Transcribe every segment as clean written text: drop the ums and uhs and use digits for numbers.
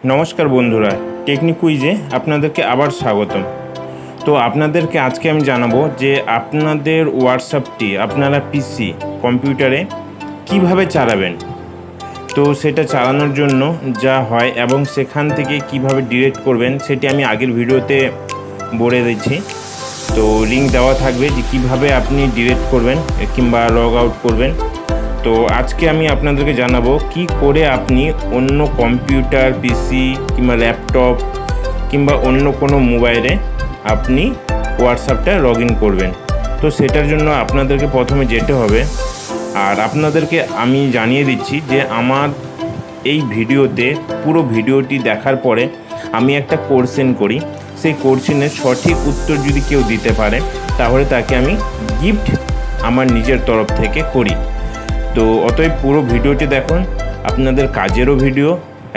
নমস্কার বন্ধুরা, টেকনিক কুইজে আপনাদেরকে আবার স্বাগতম। তো আপনাদেরকে আজকে আমি জানাবো যে আপনাদের হোয়াটসঅ্যাপটি আপনারা পিসি কম্পিউটারে কিভাবে চালাবেন। তো সেটা চালানোর জন্য যা হয় এবং সেখান থেকে কিভাবে ডিলিট করবেন সেটি আমি আগের ভিডিওতে বলে দিয়েছি। তো লিঙ্ক দেওয়া থাকবে যে কীভাবে আপনি ডিলিট করবেন কিংবা লগ আউট করবেন। তো আজকে আমি আপনাদেরকে জানাবো কি করে আপনি অন্য কম্পিউটার, পিসি কিংবা ল্যাপটপ কিংবা অন্য কোনো মোবাইলে আপনি হোয়াটসঅ্যাপটা লগ ইন করবেন। তো সেটার জন্য আপনাদেরকে প্রথমে যেতে হবে। আর আপনাদেরকে আমি জানিয়ে দিচ্ছি যে আমার এই ভিডিওতে পুরো ভিডিওটি দেখার পরে আমি একটা কোশ্চেন করি। সেই কোশ্চেনের সঠিক উত্তর যদি কেউ দিতে পারে তাহলে তাকে আমি গিফট আমার নিজের তরফ থেকে করি। তো অতএব পুরো ভিডিওটি দেখুন, আপনাদের কাজেরও ভিডিও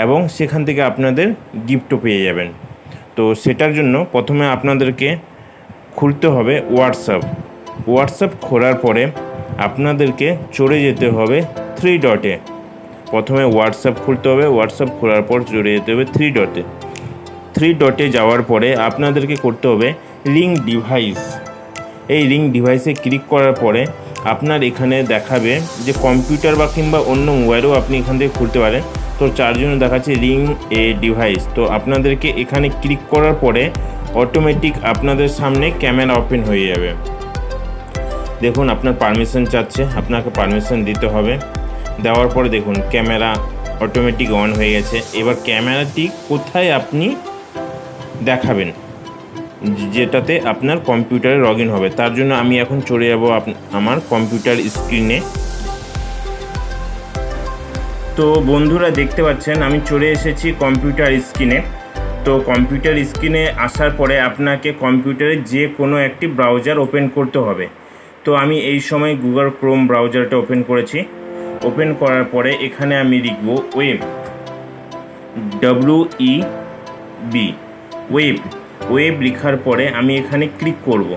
এবং সেখান থেকে আপনাদের গিফটও পেয়ে যাবেন। তো সেটার জন্য প্রথমে আপনাদেরকে খুলতে হবে হোয়াটসঅ্যাপ খোলার পরে আপনাদেরকে চলে যেতে হবে 3 ডটে। প্রথমে হোয়াটসঅ্যাপ খুলতে হবে, হোয়াটসঅ্যাপ খোলার পর চলে যেতে হবে 3 ডটে যাওয়ার পরে আপনাদেরকে করতে হবে লিঙ্ক ডিভাইস। এই লিঙ্ক ডিভাইসে ক্লিক করার পরে আপনার এখানে দেখাবে যে কম্পিউটার বা কিংবা অন্য মোবাইলেও আপনি এখান থেকে খুলতে পারেন। তো চার জন্য দেখাচ্ছে লিঙ্ক এ ডিভাইস। তো আপনাদেরকে এখানে ক্লিক করার পরে অটোমেটিক আপনাদের সামনে ক্যামেরা ওপেন হয়ে যাবে। দেখুন আপনার পারমিশন চাচ্ছে, আপনাকে পারমিশন দিতে হবে। দেওয়ার পরে দেখুন ক্যামেরা অটোমেটিক অন হয়ে গেছে। এবার ক্যামেরাটি কোথায় আপনি দেখাবেন যেটাতে আপনার কম্পিউটারে লগ ইন হবে, তার জন্য আমি এখন চলে যাব আমার কম্পিউটার স্ক্রিনে। তো বন্ধুরা দেখতে পাচ্ছেন আমি চলে এসেছি কম্পিউটার স্ক্রিনে। তো কম্পিউটার স্ক্রিনে আসার পরে আপনাকে কম্পিউটারে যে কোনো একটি ব্রাউজার ওপেন করতে হবে। তো আমি এই সময় গুগল ক্রোম ব্রাউজারটা ওপেন করেছি। ওপেন করার পরে এখানে আমি লিখব ওয়েব লেখার পরে আমি এখানে ক্লিক করব।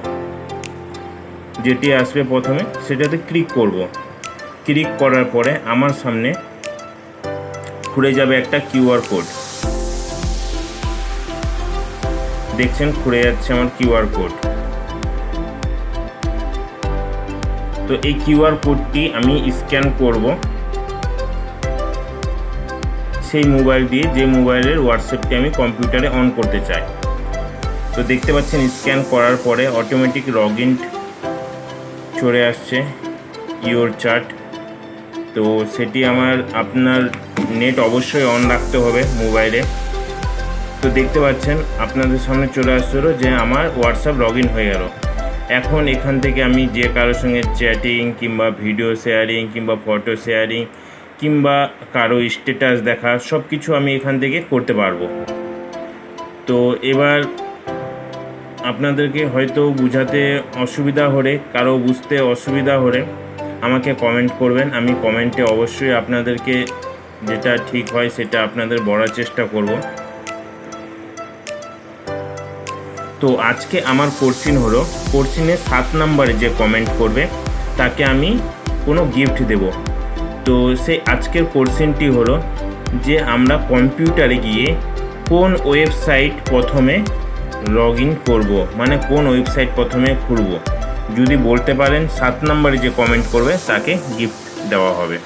যেটি আসবে প্রথমে সেটাতে ক্লিক করব। ক্লিক করার পরে আমার সামনে খুলে যাবে একটা কিউআর কোড। দেখছেন খুলে যাচ্ছে আমার কিউআর কোড। তো এই কিউআর কোডটি আমি স্ক্যান করব সেই মোবাইল দিয়ে, যে মোবাইলের হোয়াটসঅ্যাপটি আমি কম্পিউটারে অন করতে চাই। তো দেখতে পাচ্ছেন স্ক্যান করার পরে অটোমেটিক লগ ইন চলে আসছে ইওর চ্যাট। তো সেটি আপনার নেট অবশ্যই অন রাখতে হবে মোবাইলে। তো দেখতে পাচ্ছেন আপনাদের সামনে চলে আসছিলো যে আমার হোয়াটসঅ্যাপ লগ ইন হয়ে গেল। এখন এখান থেকে আমি যে কারোর সঙ্গে চ্যাটিং কিংবা ভিডিও শেয়ারিং কিংবা ফটো শেয়ারিং কিংবা কারো স্ট্যাটাস দেখা সব কিছু আমি এখান থেকে করতে পারবো। তো এবার আপনাদেরকে হয়তো বোঝাতে অসুবিধা হলে, কারো বুঝতে অসুবিধা হলে আমাকে কমেন্ট করবেন। আমি কমেন্টে অবশ্যই আপনাদেরকে যেটা ঠিক হয় সেটা আপনাদের বলার চেষ্টা করব। তো আজকে আমার কোশ্চেন হলো, কোশ্চেনে 7 নম্বরে যে কমেন্ট করবে তাকে আমি কোনো গিফট দেব। তো সেই আজকের কোশ্চেনটি হলো যে আমরা কম্পিউটারে গিয়ে কোন ওয়েবসাইট প্রথমে লগ ইন করবো, মানে কোন ওয়েবসাইট প্রথমে খুলব। যদি বলতে পারেন 7 নম্বরে যে কমেন্ট করবে তাকে গিফট দেওয়া হবে।